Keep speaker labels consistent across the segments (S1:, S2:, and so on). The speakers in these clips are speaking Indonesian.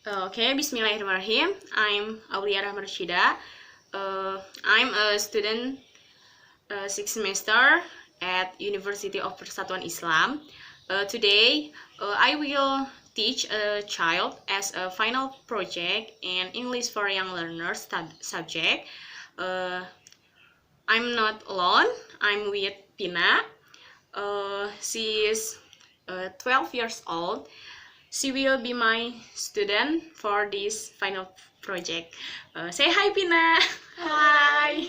S1: Okay, Bismillahirrahmanirrahim. I'm Aulia Rahmarshida. I'm a student 6th semester at University of Persatuan Islam. Today, I will teach a child as a final project in English for Young Learners subject. I'm not alone. I'm with Pina. She is 12 years old. She will be my student for this final project. Say hi, Pina. Hi.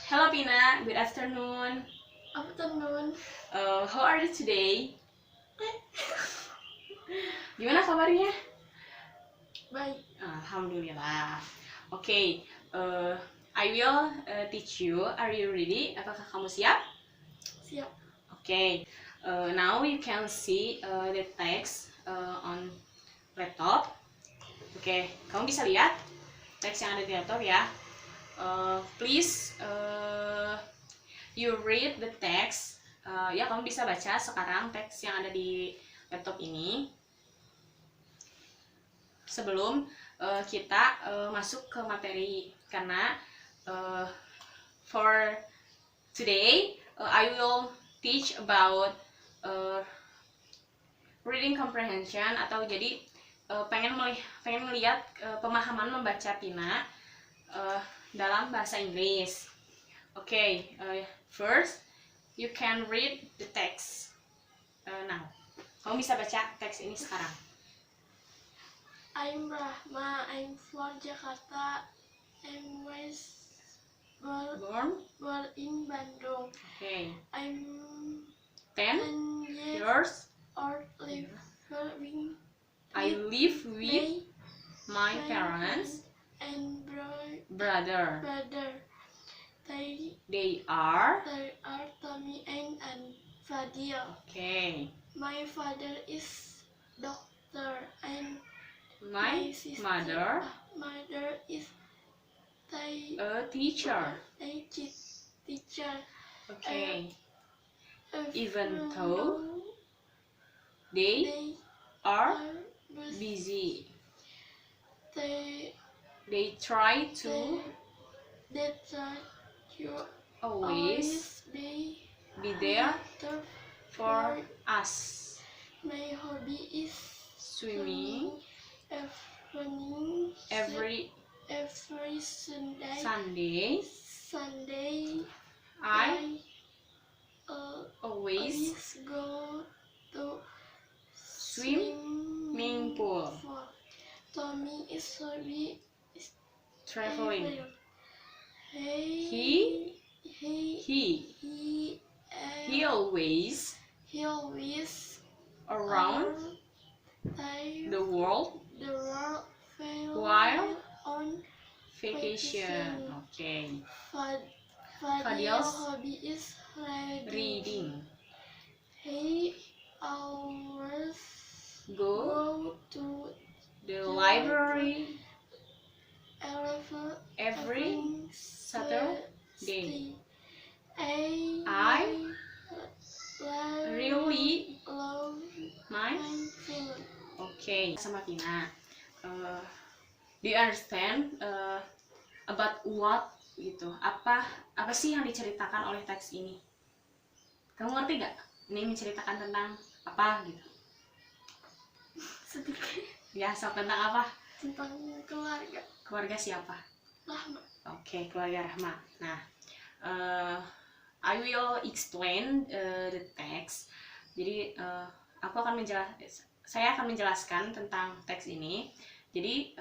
S1: Hello, Pina. Good afternoon.
S2: Afternoon.
S1: How are you today? Gimana kabarnya?
S2: Baik.
S1: Alhamdulillah. Okay. I will teach you. Are you ready? Apakah kamu siap?
S2: Siap.
S1: Okay. Now you can see the text on laptop. Oke, kamu bisa lihat teks yang ada di laptop ya. Please you read the text. Ya, kamu bisa baca sekarang teks yang ada di laptop ini. Sebelum kita masuk ke materi, karena for today I will teach about reading comprehension, atau jadi pengen melihat pemahaman membaca Pina dalam bahasa Inggris. Okay, first you can read the text now. Kamu bisa baca teks ini sekarang.
S2: I'm Rahma. I'm from Jakarta. I'm born in Bandung.
S1: Okay.
S2: I'm
S1: 10
S2: years
S1: years
S2: old.
S1: I live with my parents
S2: and
S1: brother.
S2: They
S1: are
S2: Tommy and Fadil.
S1: okay.
S2: My father is doctor and
S1: My mother
S2: is
S1: a teacher.
S2: Teacher.
S1: Okay. Even though they are busy, they try to always be there for us.
S2: My hobby is
S1: Swimming
S2: every Sunday. I
S1: always
S2: go to
S1: swimming pool.
S2: Tommy is hobby
S1: Traveling.
S2: He
S1: always around the world while
S2: on
S1: vacation. Okay.
S2: Fadil's hobby is
S1: Reading.
S2: He always
S1: Go
S2: to
S1: the library
S2: every
S1: Saturday. I really
S2: love
S1: my
S2: film.
S1: Okay, sama Pina. Do you understand about what gitu? Apa sih yang diceritakan oleh teks ini? Kamu ngerti gak? Ini menceritakan tentang apa gitu?
S2: Sedikit.
S1: Ya, so tentang apa?
S2: Tentang keluarga.
S1: Keluarga siapa?
S2: Rahma.
S1: Oke, keluarga Rahma. Nah, I will explain the text. Jadi saya akan menjelaskan tentang teks ini. Jadi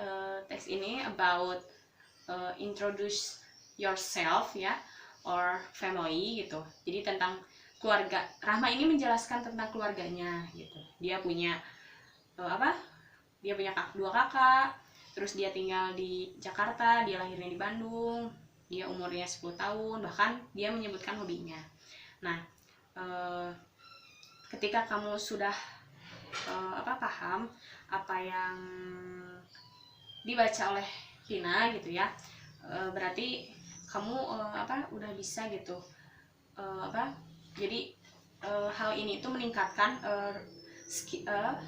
S1: teks ini about introduce yourself ya, or family gitu. Jadi tentang keluarga. Rahma ini menjelaskan tentang keluarganya gitu. Dia punya Dia punya dua kakak. Terus dia tinggal di Jakarta, dia lahirnya di Bandung. Dia umurnya 10 tahun, bahkan dia menyebutkan hobinya. Nah, ketika kamu sudah paham apa yang dibaca oleh Pina gitu ya, berarti kamu udah bisa gitu jadi hal ini itu meningkatkan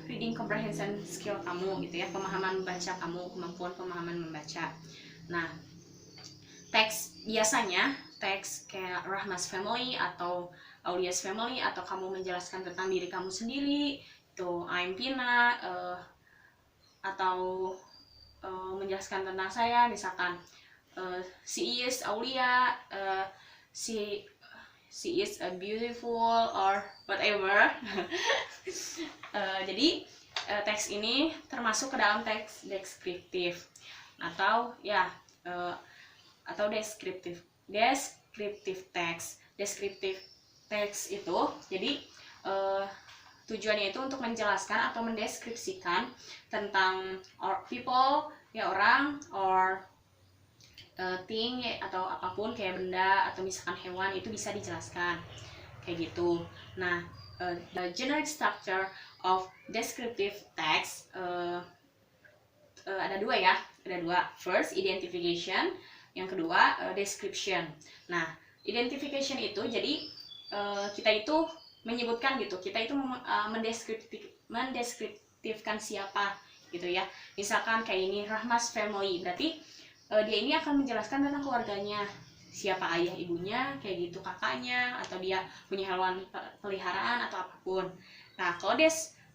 S1: reading comprehension skill kamu gitu ya, pemahaman membaca kamu, kemampuan pemahaman membaca. Nah, teks biasanya teks kayak Rahma's Family atau Aulia's Family, atau kamu menjelaskan tentang diri kamu sendiri, itu I'm Pina, atau menjelaskan tentang saya, misalkan she is Aulia, she is a beautiful or whatever. Jadi teks ini termasuk ke dalam teks deskriptif atau ya atau deskriptif teks. Deskriptif teks itu jadi tujuannya itu untuk menjelaskan atau mendeskripsikan tentang people, ya orang, or thing, atau apapun kayak benda atau misalkan hewan, itu bisa dijelaskan kayak gitu. Nah, the generic structure of descriptive text ada dua ya, First, identification, yang kedua description. Nah, identification itu jadi kita itu menyebutkan gitu, kita itu mendeskriptifkan siapa gitu ya. Misalkan kayak ini Rahma's Family, berarti dia ini akan menjelaskan tentang keluarganya, siapa ayah ibunya, kayak gitu, kakaknya, atau dia punya hewan peliharaan atau apapun. Nah, kalau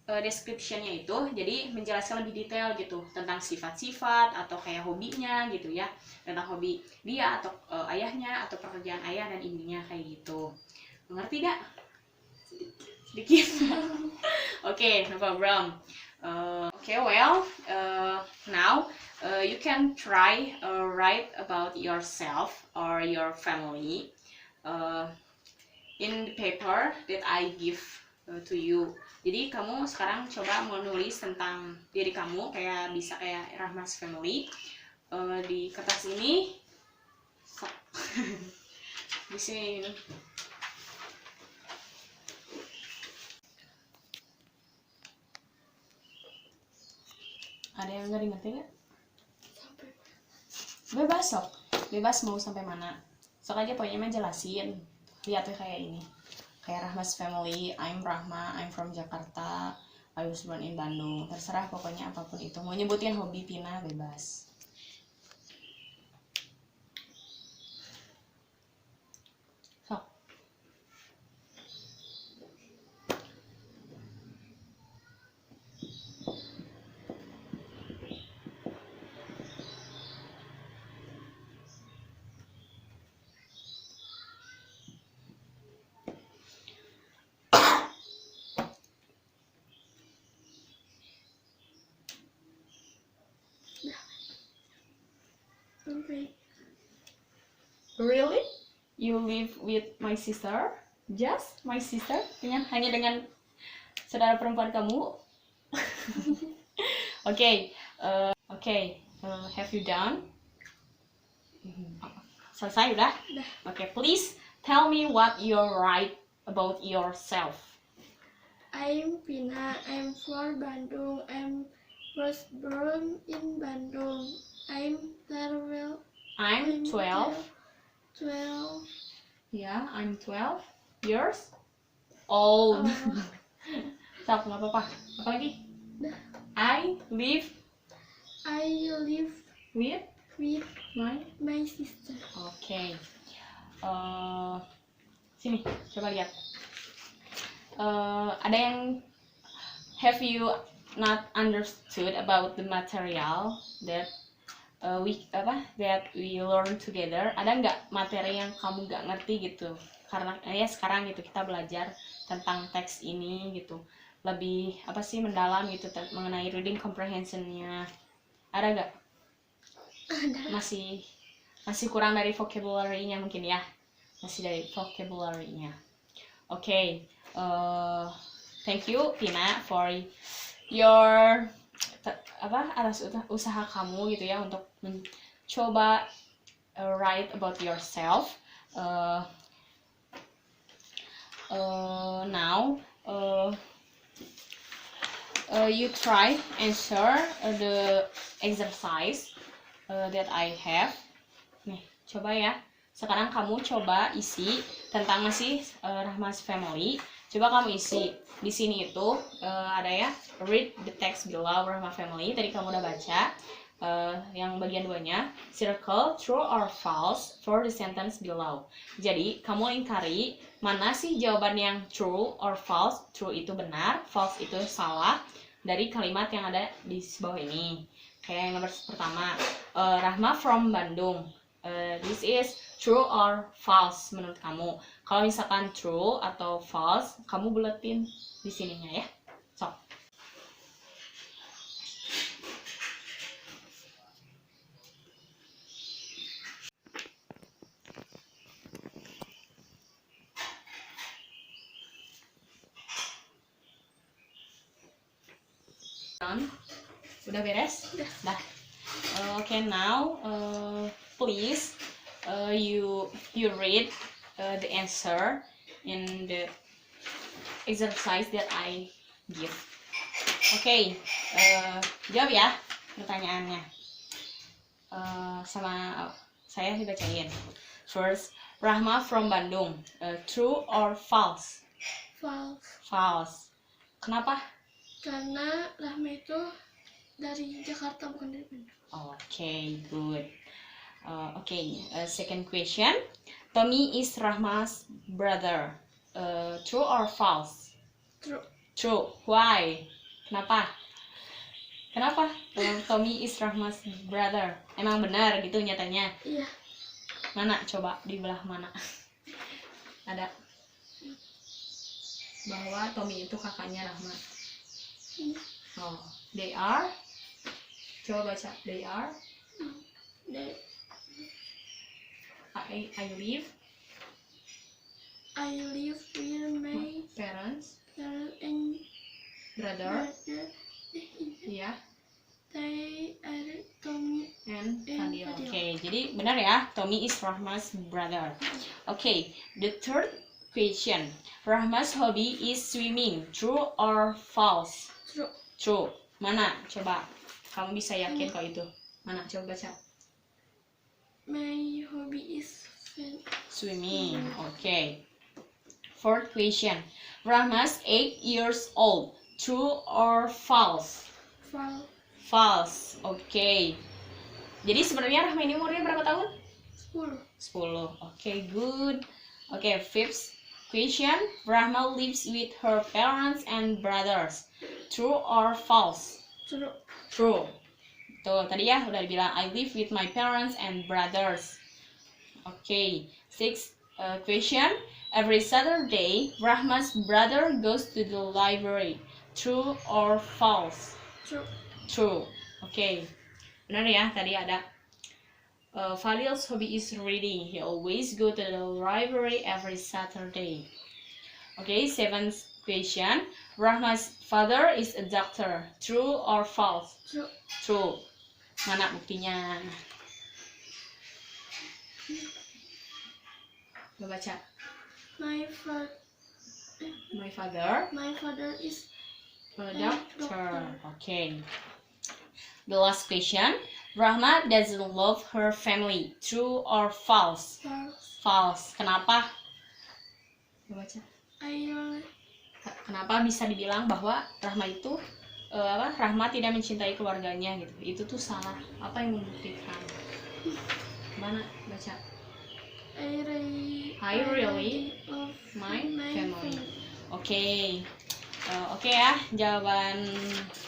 S1: description-nya itu jadi menjelaskan lebih detail gitu tentang sifat-sifat atau kayak hobinya gitu ya, tentang hobi dia atau ayahnya atau pekerjaan ayah dan ibunya kayak gitu. Mengerti gak? Sedikit. Okay, no problem. Well, now you can try write about yourself or your family in the paper that I give to you. Jadi kamu sekarang coba menulis tentang diri kamu, kayak bisa kayak Rahma's Family di kertas ini. Di sini. Ada yang nggak ngerti nggak? Bebas sok, bebas mau sampai mana. Sok aja pokoknya mah jelasin. Lihat tuh kayak ini, kayak Rahma's Family, I'm Rahma, I'm from Jakarta, I was born in Bandung. Terserah pokoknya apapun itu. Mau nyebutin hobi Pina bebas. Sok.
S2: Okay.
S1: Really? You live with my sister? Just my sister? Hanya dengan saudara perempuan kamu? Okay. Have you done? Selesai udah? Okay, please tell me what you write about yourself.
S2: I'm Pina, I'm from Bandung, I was born in Bandung. I'm 12.
S1: I'm 12.
S2: 12.
S1: Yeah, I'm 12 years old. Stop, nggak apa-apa. Apa lagi? I live with
S2: my sister.
S1: Okay. Sini, coba lihat. Ada yang have you not understood about the material that we learn together? Ada nggak materi yang kamu nggak ngerti gitu? Karena ya sekarang gitu kita belajar tentang teks ini gitu, lebih apa sih mendalam gitu mengenai reading comprehension-nya. Ada nggak? Masih kurang dari vocabulary-nya mungkin ya, masih dari vocabulary-nya. Okay, thank you Pina for your atas usaha kamu gitu ya untuk mencoba write about yourself. Now you try answer the exercise that I have. Nih, coba ya. Sekarang kamu coba isi tentang masih Rahma's Family Coba kamu isi. Di sini itu ada ya, read the text below Rahma family. Tadi kamu udah baca. Yang bagian 2-nya, circle true or false for the sentence below. Jadi kamu lingkari mana sih jawaban yang true or false. True itu benar, false itu salah dari kalimat yang ada di bawah ini. Kayak yang nomor pertama, Rahma from Bandung. This is true or false menurut kamu. Kalau misalkan true atau false, kamu buletin di sininya ya. Sok. Udah beres?
S2: Udah.
S1: Dah. Okay, now please you read the answer in the exercise that I give. Okay, jawab ya pertanyaannya. Sama saya dibacain. First, Rahma from Bandung. True or false?
S2: False.
S1: False. Kenapa?
S2: Karena Rahma itu dari Jakarta, bukan dari Bandung.
S1: Okay, good. Second question. Tommy is Rahma's brother. True or false?
S2: True.
S1: True. Why? Kenapa? Kenapa? Tommy is Rahma's brother. Emang benar gitu nyatanya?
S2: Iya.
S1: Mana? Coba di belah mana? Ada. Bahwa Tommy itu kakaknya Rahma. Oh, they are. Coba baca. They are. I live
S2: with my
S1: parents
S2: parents and
S1: brother.
S2: brother.
S1: Yeah.
S2: They are Tommy
S1: And
S2: and
S1: Fadil.
S2: Fadil.
S1: Okay, jadi benar ya, Tommy is Rahma's brother. Okay, the third question. Rahma's hobby is swimming. True or false?
S2: True.
S1: True. Mana? Coba. Kamu bisa yakin kalau itu. Mana? Coba baca.
S2: My hobby is
S1: Swimming. Okay. Fourth question. Rahma's 8 years old. True or false?
S2: false.
S1: False. Okay. Jadi sebenarnya Rahma ini umurnya berapa tahun?
S2: 10.
S1: 10. Okay, good. Okay, fifth question. Rahma lives with her parents and brothers. True or false?
S2: True.
S1: True. Tuh, tadi ya udah dibilang I live with my parents and brothers. Okay, sixth question. Every Saturday, Rahma's brother goes to the library. True or false?
S2: True.
S1: True. Okay. Benar ya, tadi ada Fadil's hobby is reading. He always go to the library every Saturday. Okay, seventh question. Rahma's father is a doctor. True or false?
S2: True.
S1: True. Mana buktinya? Baca.
S2: My father is
S1: A
S2: a
S1: doctor. Okay. The last question. Rahma doesn't love her family. True or false?
S2: false.
S1: False. Kenapa? Baca. Kenapa bisa dibilang bahwa Rahma itu Rahma tidak mencintai keluarganya gitu? Itu tuh salah. Apa yang membuktikan? Mana? Baca.
S2: I
S1: really
S2: love
S1: my
S2: my
S1: family. Oke. Oke ya, jawaban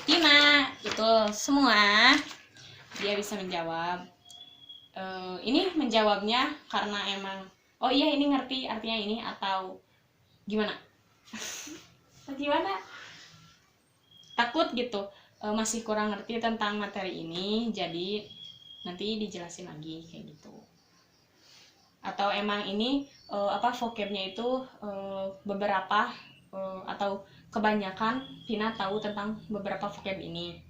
S1: Tina itu semua dia bisa menjawab. Ini menjawabnya karena emang oh iya ini ngerti artinya ini atau gimana? Gimana? Takut gitu, masih kurang ngerti tentang materi ini, jadi nanti dijelasin lagi kayak gitu. Atau emang ini vocabnya itu beberapa atau kebanyakan Tina tahu tentang beberapa vocab ini.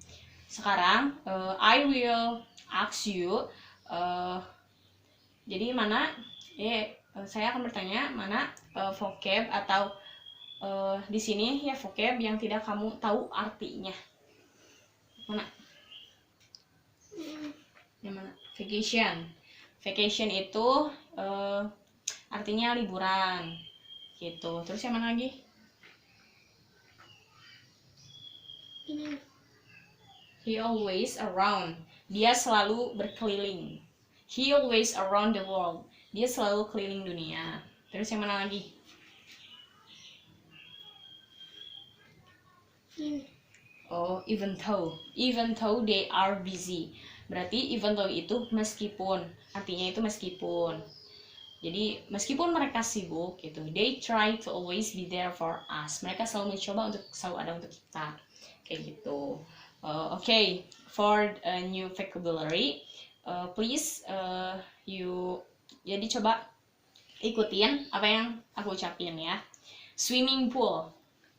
S1: Sekarang I will ask you, jadi mana saya akan bertanya mana vocab atau di sini ya vocab yang tidak kamu tahu artinya. Mana? Yang mana? Vacation. Vacation itu artinya liburan gitu. Terus yang mana lagi?
S2: Ini.
S1: He always around. Dia selalu berkeliling. He always around the world. Dia selalu keliling dunia. Terus yang mana lagi?
S2: Ini.
S1: Oh, even though they are busy. Berarti even though itu meskipun. Artinya itu meskipun. Jadi meskipun mereka sibuk gitu, they try to always be there for us. Mereka selalu mencoba untuk selalu ada untuk kita, kayak gitu. Okay, for a new vocabulary, please jadi coba ikutin apa yang aku ucapin ya. Swimming pool,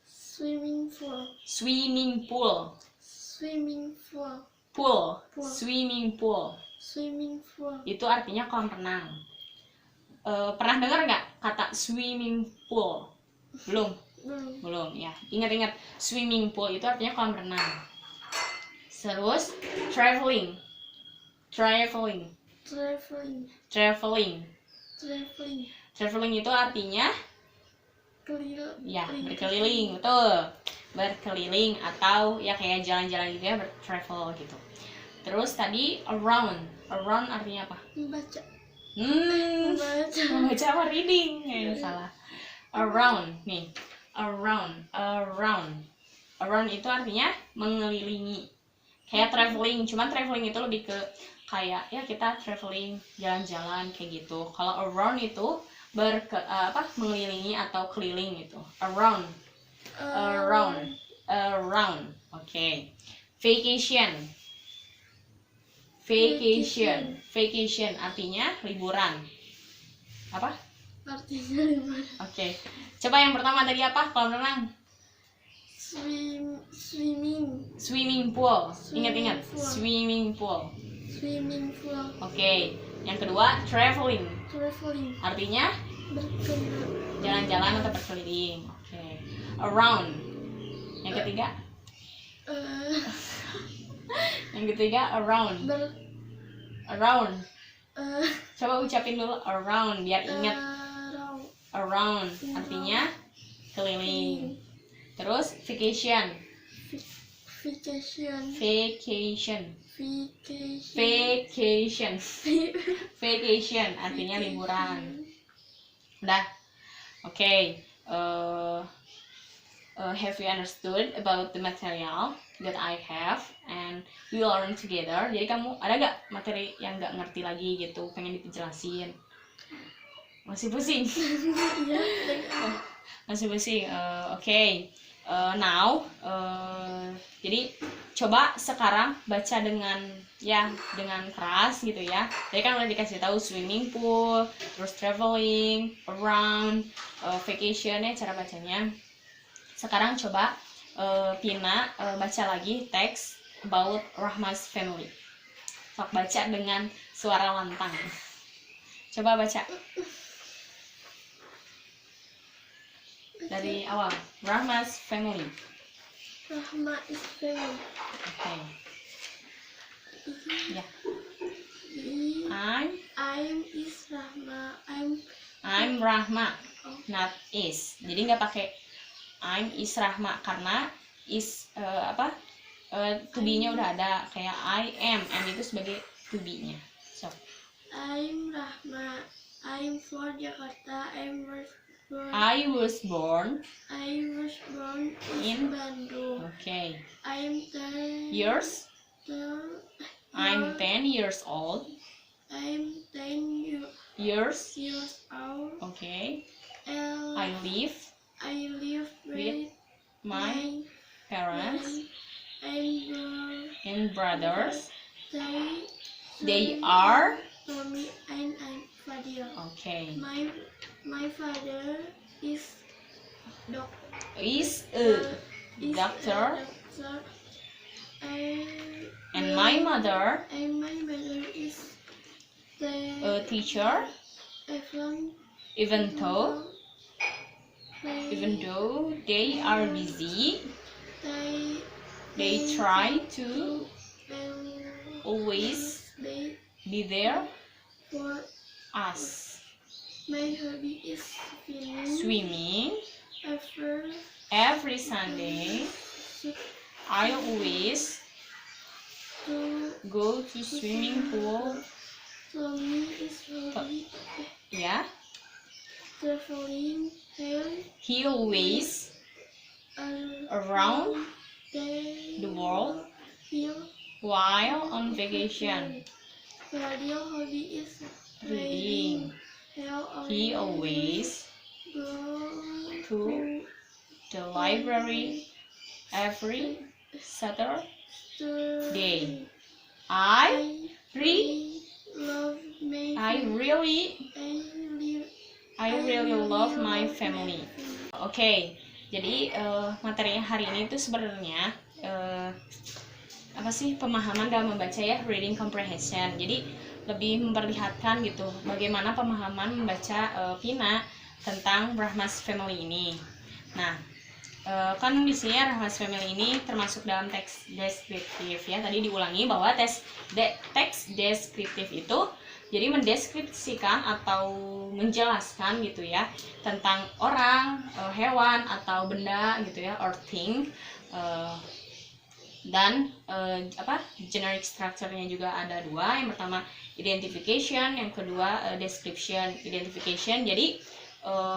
S2: Swimming pool.
S1: swimming pool,
S2: Swimming pool.
S1: pool,
S2: Pool.
S1: swimming pool.
S2: Swimming pool.
S1: Itu artinya kolam renang. Pernah dengar nggak kata swimming pool? Belum ya. Ingat-ingat, swimming pool itu artinya kolam renang. Terus traveling
S2: Traveling.
S1: itu artinya ya berkeliling, betul, berkeliling atau ya kayak jalan-jalan gitu ya, travel gitu. Terus tadi around artinya apa?
S2: Membaca.
S1: Membaca apa? Reading. Salah. Around nih. Around itu artinya mengelilingi. Kayak traveling, cuman traveling itu lebih ke kayak ya kita traveling, jalan-jalan kayak gitu. Kalau around itu mengelilingi atau keliling gitu. Around. Okay. Vacation artinya liburan. Apa?
S2: Artinya liburan.
S1: Oke. Coba yang pertama tadi apa? Kolam renang. Swimming pool. Ingat-ingat. Swimming pool. Oke. Yang kedua traveling. Artinya jalan-jalan atau berkeliling. Oke. Around. Yang ketiga. Around. Coba ucapin dulu around biar ingat. Around artinya keliling. Terus vacation artinya liburan. Udah. Oke. Have you understood about the material that I have and we will learn together? Jadi kamu ada gak materi yang gak ngerti lagi gitu, pengen dijelasin? Masih pusing? Masih pusing. Oke. Now jadi coba sekarang baca dengan keras gitu ya. Tadi kan udah dikasih tahu swimming pool, terus traveling, around, vacation ya cara bacanya. Sekarang coba Pina baca lagi teks about Rahma's family. Sok baca dengan suara lantang. Coba baca dari awal. Rahma's family.
S2: Rahma is family.
S1: Okay. Ya. I'm Rahma. Not is. Jadi nggak pakai I'm is Rahma karena is to be-nya udah ada, kayak I am, and itu sebagai to be-nya. So,
S2: I'm Rahma. I'm for Jakarta.
S1: I was born
S2: in Bandung.
S1: Okay.
S2: I'm 10
S1: Yours? I'm 10 years old.
S2: I'm 10
S1: Years
S2: old.
S1: Okay. I live with my parents and brothers. They are
S2: Tommy and Fadil.
S1: okay.
S2: My father is
S1: a
S2: doctor.
S1: doctor, and my mother
S2: is
S1: a teacher. Even though they are busy, they try to always be there
S2: for
S1: us.
S2: My hobby is
S1: Swimming
S2: every
S1: every Sunday I always
S2: to
S1: go to swimming pool.
S2: Tommy is really
S1: Yeah.
S2: traveling here
S1: He always around the world
S2: here
S1: while on vacation.
S2: Radio hobby is
S1: Reading. He always
S2: go
S1: to the library every Saturday. I
S2: love my
S1: I really love my family. Oke, jadi materinya hari ini tuh sebenarnya apa sih, pemahaman dalam membaca ya, reading comprehension. Jadi lebih memperlihatkan gitu bagaimana pemahaman membaca Pina tentang Brahmas Family ini. Nah, kan di sini Brahmas Family ini termasuk dalam teks deskriptif ya. Tadi diulangi bahwa teks deskriptif itu jadi mendeskripsikan atau menjelaskan gitu ya tentang orang, hewan atau benda gitu ya, or thing. Dan generic structure-nya juga ada dua. Yang pertama identification, yang kedua description. Identification jadi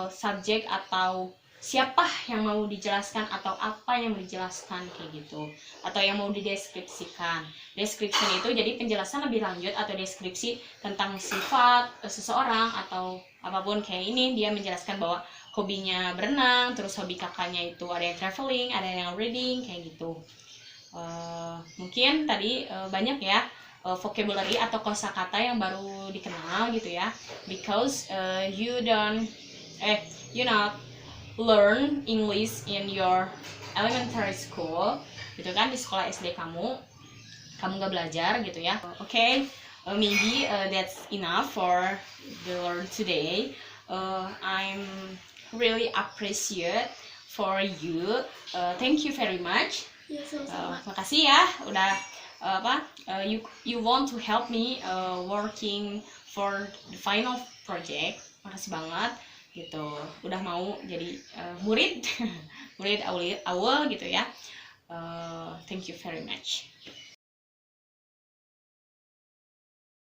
S1: subjek atau siapa yang mau dijelaskan atau apa yang mau dijelaskan kayak gitu, atau yang mau dideskripsikan. Description itu jadi penjelasan lebih lanjut atau deskripsi tentang sifat seseorang atau apapun. Kayak ini dia menjelaskan bahwa hobinya berenang, terus hobi kakaknya itu ada yang traveling, ada yang reading kayak gitu. Mungkin tadi banyak ya vocabulary atau kosakata yang baru dikenal gitu ya, because you not learn English in your elementary school gitu kan, di sekolah SD kamu gak belajar gitu ya. Okay, maybe that's enough for the learn today. I'm really appreciate for you. Thank you very much.
S2: Ya, sama-sama.
S1: Makasih ya udah you want to help me working for the final project. Makasih banget gitu udah mau jadi murid awal gitu ya. Thank you very much.